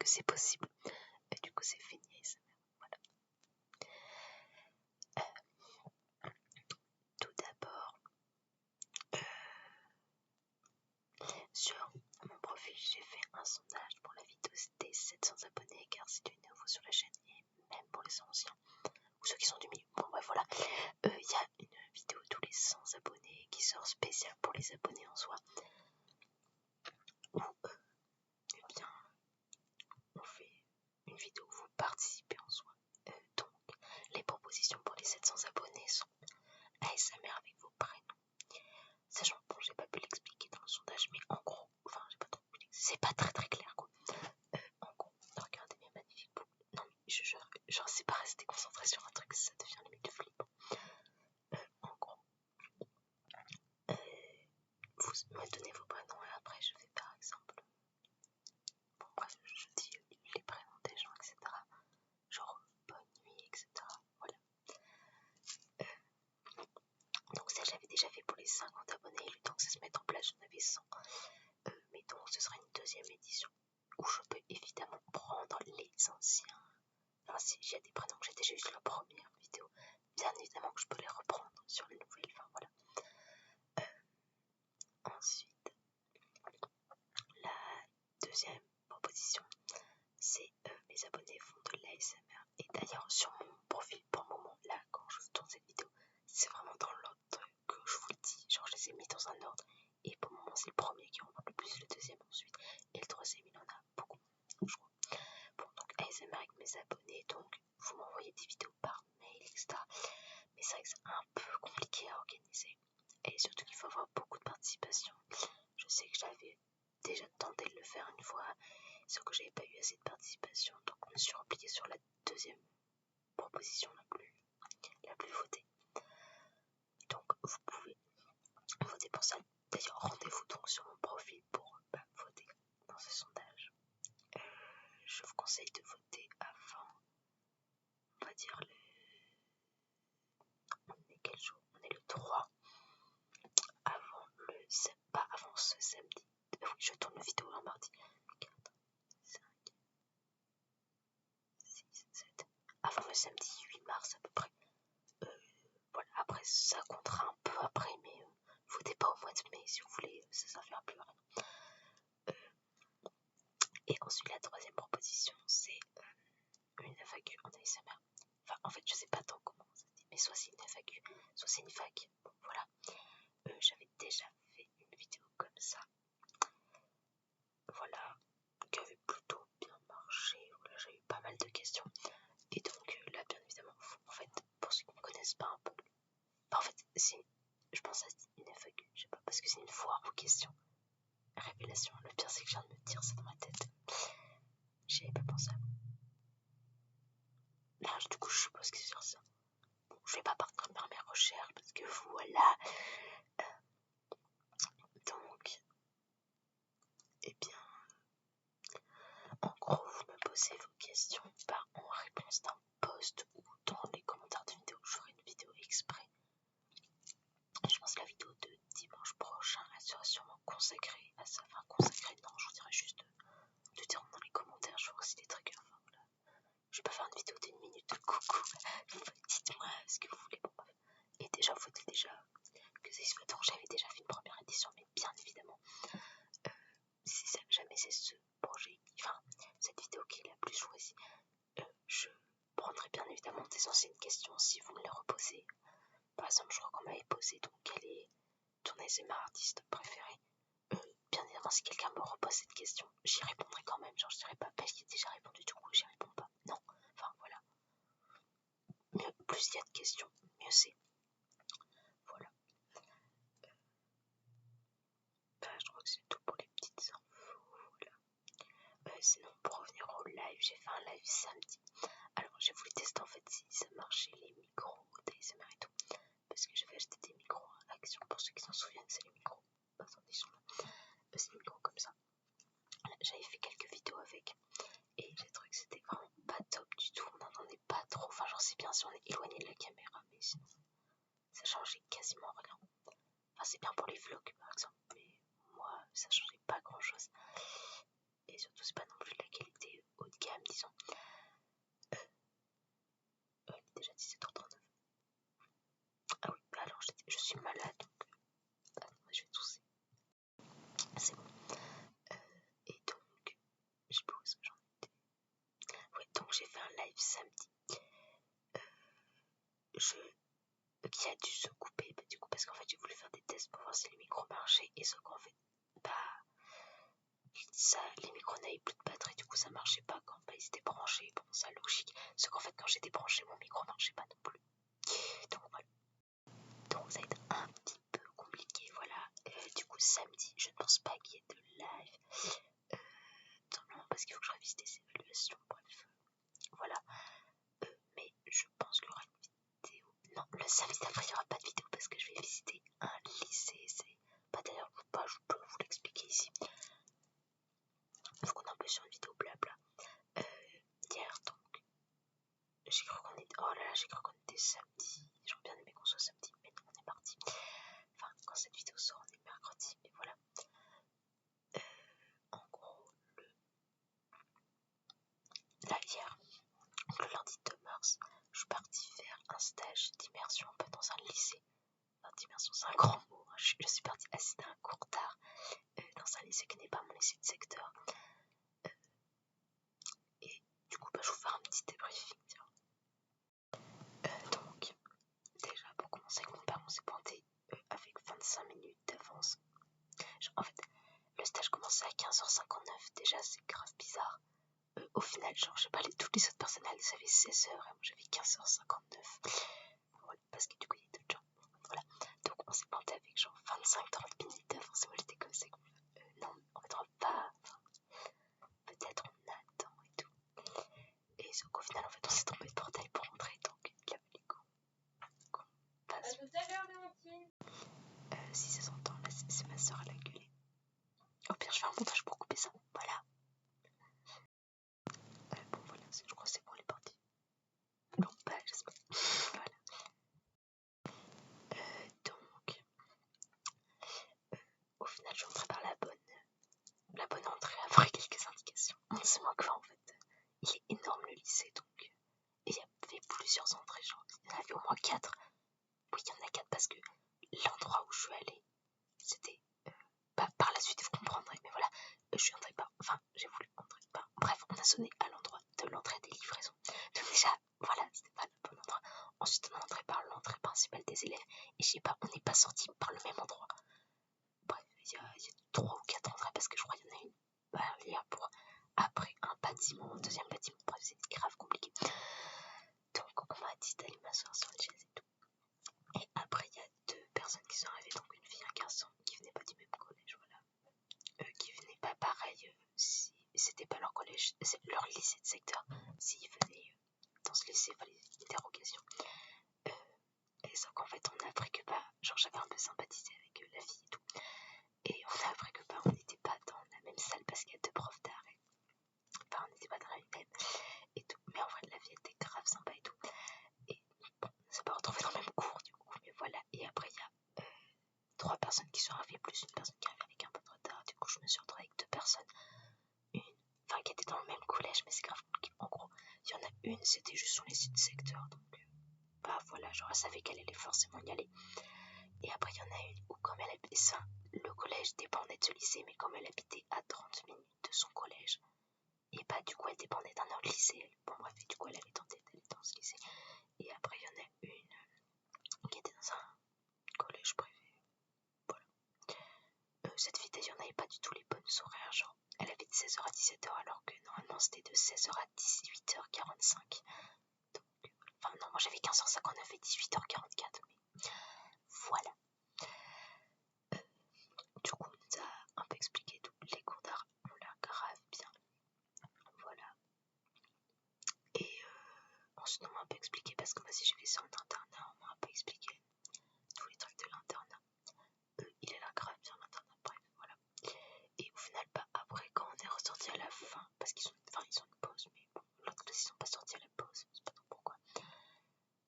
que c'est possible. Et du coup, c'est fini. Voilà. Tout d'abord, sur mon profil, j'ai fait un sondage pour la vidéo des 700 abonnés, car c'est du nouveau sur la chaîne, et même pour les anciens, ou ceux qui sont du milieu. Bon, bref, voilà. Il y a une vidéo tous les 100 abonnés qui sort spéciale pour les abonnés en soi, où, eh bien, on fait une vidéo où vous participez en soi. Donc, les propositions pour les 700 abonnés sont ASMR avec vos prénoms. Sachant que bon, j'ai pas pu l'expliquer dans le sondage, mais en gros, enfin, j'ai pas trop pu l'expliquer, c'est pas très clair quoi. En gros, regardez mes magnifiques boucles. Non, mais genre, c'est pas rester concentré sur un truc, ça devient limite flippant. En gros, vous me donnez vos prénoms et après, je fais par exemple. Bon, bref, je dis les prénoms des gens, etc. Genre, bonne nuit, etc. Voilà. Donc ça j'avais déjà fait pour les 50 abonnés, le temps que ça se mette en place j'en avais 100. Mais donc ce sera une deuxième édition où je peux évidemment prendre les anciens. Enfin si il y a des prénoms que j'ai déjà eu sur la première vidéo, bien évidemment que je peux les reprendre sur les nouvelles, enfin voilà. Ensuite, la deuxième proposition, c'est mes abonnés font de l'ASMR. Et d'ailleurs sur mon profil pour le moment, là quand je tourne cette vidéo, c'est vraiment dans l'ordre que je vous le dis, genre je les ai mis dans un ordre, et pour le moment c'est le premier qui remonte le plus, le deuxième ensuite, et le troisième il en a beaucoup, je crois. Bon, donc ASMR avec mes abonnés, donc vous m'envoyez des vidéos par mail, etc. Mais c'est vrai que c'est un peu compliqué à organiser, et surtout qu'il faut avoir beaucoup de participation. Je sais que j'avais déjà tenté de le faire une fois, sauf que j'avais pas eu assez de participation, donc je me suis repliée sur la deuxième proposition la plus votée. Donc vous pouvez voter pour ça. D'ailleurs, rendez-vous donc sur mon profil pour voter dans ce sondage. Je vous conseille de voter avant, on va dire on est quel jour? On est le 3, pas avant ce samedi. Oui, je tourne la vidéo un mardi. 4, 5, 6, 7. Avant le samedi 8 mars à peu près. Voilà, après ça comptera un peu après, mais votez pas au mois de mai si vous voulez, ça servira plus à rien. Et ensuite la troisième proposition, c'est une FAQ en ASMR. Enfin, en fait, je sais pas tant comment ça se dit, mais soit c'est une FAQ, soit c'est une FAQ. Bon, voilà. J'avais déjà fait une vidéo comme ça. Voilà, qui avait plutôt bien marché. Voilà, j'ai eu pas mal de questions. Et donc là, bien évidemment, en fait, pour ceux qui ne connaissent pas un peu, en fait, je pense à une FAQ, je sais pas, parce que c'est une foire aux questions. Révélation, le pire c'est que je viens de me dire ça dans ma tête. J'y avais pas pensé avant. Là, du coup, je suppose que c'est sur ça. Bon, je vais pas partir faire mes recherches parce que voilà. Donc, eh bien, en gros, vous me posez vos questions en réponse d'un post ou dans les commentaires de vidéo. Je ferai une vidéo exprès. Je pense que la vidéo de dimanche prochain, elle sera sûrement consacrée à ça. Enfin, consacrée, non, je vous dirais juste de dire dans les commentaires, je ferai aussi des triggers. Enfin, voilà. Je vais pas faire une vidéo d'1 minute de coucou. Dites-moi ce que vous voulez. Bon, bref. Et déjà, faut-il déjà que ça soit. Donc, j'avais déjà fait une première édition, mais bien évidemment, si jamais c'est ce projet, enfin, cette vidéo qui est la plus choisie, je prendrai bien évidemment des anciennes questions si vous me les reposez. Par exemple, je crois qu'on m'avait posé donc quel est ton ASMR artiste préféré. Bien évidemment, si quelqu'un me repose cette question, j'y répondrai quand même. Genre, je dirais pas, bah, j'y ai déjà répondu, du coup, j'y réponds pas. Non, enfin voilà. Plus il y a de questions, mieux c'est. Voilà. Je crois que c'est tout pour les petites infos. Voilà. Sinon, pour revenir au live, j'ai fait un live samedi. Alors, j'ai voulu tester en fait si ça marchait les micros d'ASMR et tout. Parce que j'avais acheté des micros à Action. Pour ceux qui s'en souviennent, c'est les micros. Attendez, ils sont là. C'est des micros comme ça. J'avais fait quelques vidéos avec. Et j'ai trouvé que c'était vraiment pas top du tout. On n'entendait pas trop. Enfin, j'en sais bien si on est éloigné de la caméra. Mais sinon, ça changeait quasiment rien. Enfin, c'est bien pour les vlogs par exemple. Mais moi, ça changeait pas grand chose. Et surtout, c'est pas non plus de la qualité j'ai fait un live samedi qui a dû se couper du coup parce qu'en fait j'ai voulu faire des tests pour voir si les micros marchaient et sauf qu'en fait les micros n'avaient plus de batterie, du coup ça marchait pas quand ils étaient branchés. Bon, ça logique, sauf qu'en fait quand j'étais branché mon micro marchait pas non plus. Donc voilà, donc ça va être un petit peu compliqué. Voilà, du coup samedi je ne pense pas qu'il y ait de live, simplement parce qu'il faut que je révise des évaluations. Bref, voilà, mais je pense qu'il y aura une vidéo. Non, le samedi d'après il n'y aura pas de vidéo parce que je vais visiter un lycée. C'est pas d'ailleurs, je peux vous l'expliquer ici. Donc on est un peu sur une vidéo blabla. Hier donc, j'ai cru qu'on était. Oh là là, j'ai cru qu'on était samedi. J'aurais bien aimé qu'on soit samedi, mais non, on est mardi. Enfin, quand cette vidéo sort, on est mercredi, mais voilà. En gros, là hier, le lundi 2 mars, je suis partie faire un stage d'immersion un peu dans un lycée. Enfin, d'immersion, c'est un grand mot. Hein. Je suis partie assister à un cours d'art dans un lycée qui n'est pas mon lycée de secteur. Et du coup, je vais vous faire un petit débriefing. Donc, déjà, pour commencer, avec mon père, on s'est pointé avec 25 minutes d'avance. En fait, le stage commençait à 15h59. Déjà, c'est grave bizarre. Au final, genre, je sais pas, toutes les autres personnes, elles avaient 16h et moi j'avais 15h59. Voilà, parce que du coup, il y a d'autres gens. Voilà. Donc, on s'est pointé avec genre 25-30 minutes d'avance. Et moi, j'étais comme ça. Non, en fait, on va pas. Enfin, peut-être on attend et tout. Et sauf qu'au final, en fait, on s'est trompé de portail pour rentrer. Donc, il a fallu qu'on passe. À tout à l'heure, Léontine. Si ça s'entend, là, c'est ma soeur, elle a gueulé. Au pire, je fais un montage pour couper ça. Voilà. Bon, voilà, je crois que c'est bon, les parties. Non, pas, j'espère. Voilà. Donc, au final, je suis rentrée par la bonne entrée après quelques indications. C'est moins que en fait. Il est énorme le lycée, donc. Et il y avait plusieurs entrées, genre, il y en avait au moins 4. Oui, il y en a 4 parce que l'endroit où je suis allée, c'était. Par la suite, vous comprendrez, mais voilà, je suis entrée par. Enfin, j'ai voulu entrer par. Bref, on a sonné à l'endroit de l'entrée des livraisons. Donc, déjà, voilà, c'était pas le bon endroit. Ensuite, on est entré par l'entrée principale des élèves. Et je sais pas, on n'est pas sorti par le même endroit. Bref, il y a 3 ou 4 entrées parce que je crois qu'il y en a une barrière pour après un bâtiment, un deuxième bâtiment. Bref, c'était grave compliqué. Donc, on m'a dit d'aller m'asseoir sur une chaise et tout. Et après, il y a 2 personnes qui sont arrivées, donc une fille et un garçon qui venaient pas du même collège, voilà. Qui venaient pas pareil, si c'était pas leur collège, c'est leur lycée de secteur. S'ils venaient dans ce lycée, il fallait une dérogation. Et sauf qu'en fait, on a appris que genre j'avais un peu sympathisé avec la fille et tout. Et on a appris que on n'était pas dans la même salle parce qu'il y a 2 profs d'art. Enfin, on n'était pas dans la même et tout. Mais en vrai, la fille était grave sympa et tout. Et bon, on s'est pas retrouvés dans le même cours du coup, mais voilà. Et après, il y a 3 personnes qui sont arrivées, plus une personne qui arrive avec un peu de retard. Du coup, je me suis retrouvée avec 2 personnes. Enfin, qui étaient dans le même collège, mais c'est grave compliqué. En gros, il y en a une, c'était juste sur les sites secteurs. Donc, voilà, genre, elle savait qu'elle allait forcément y aller. Et après, il y en a une où, comme elle habitait ça, le collège dépendait de ce lycée, mais comme elle habitait à 30 minutes de son collège, et du coup, elle dépendait d'un autre lycée. Bon, bref, et du coup, elle avait tenté d'aller dans ce lycée. Et après, il y en a une qui était dans un collège privé. Voilà. Cette fille, d'ailleurs, n'avait pas du tout les bonnes horaires. Genre, elle avait de 16h à 17h, alors que normalement, c'était de 16h à 18h45. Donc, enfin, non, moi j'avais 15h59 et 18h44, mais voilà. Du coup, on nous a un peu expliqué tout. Les cours d'art ont l'air grave bien. Voilà. Et ensuite, on m'a un peu expliqué, parce que moi, si j'ai fait ça en internat, on m'a un peu expliqué tous les trucs de l'internat. Il est là grave bien l'internat, bref, voilà. Et au final, après, quand on est ressorti à la fin, parce qu'ils ont une pause, mais bon, l'autre classe, ils sont pas sortis à la pause, je sais pas trop pourquoi.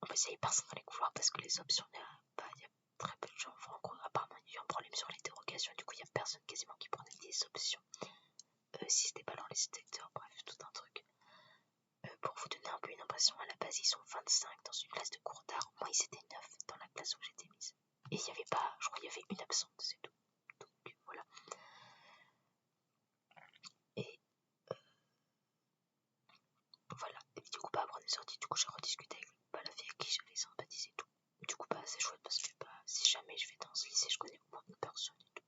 En plus, il n'y avait personne dans les couloirs parce que les options, il y a très peu de gens. Enfin, en gros, apparemment, il y a eu un problème sur les dérogations. Du coup, il n'y a personne quasiment qui prenait des options. Si c'était pas dans les secteurs, bref, tout un truc. Pour vous donner un peu une impression, à la base, ils sont 25 dans une classe de cours d'art. Moi, ils étaient 9 dans la classe où j'étais mise. Et il n'y avait pas, je crois qu'il y avait une absente, c'est tout. Donc, voilà. Et voilà. Et est sorti, du coup j'ai rediscuté avec la fille avec qui j'avais sympathisé et tout. Du coup c'est chouette parce que si jamais je vais dans ce lycée, je connais au moins une personne et tout.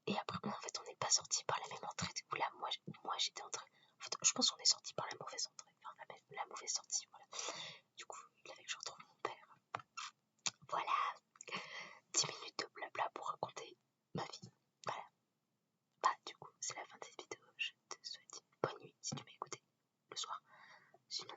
Et après en fait on n'est pas sortis par la même entrée, du coup là moi j'étais entrée, en fait je pense qu'on est sortis par la mauvaise entrée, enfin la mauvaise sortie, voilà. Du coup il avait que je retrouve mon père. Voilà, 10 minutes de blabla pour raconter ma vie, voilà. Du coup c'est la fin de cette vidéo, je te souhaite une bonne nuit si tu m'as écouté le soir, sinon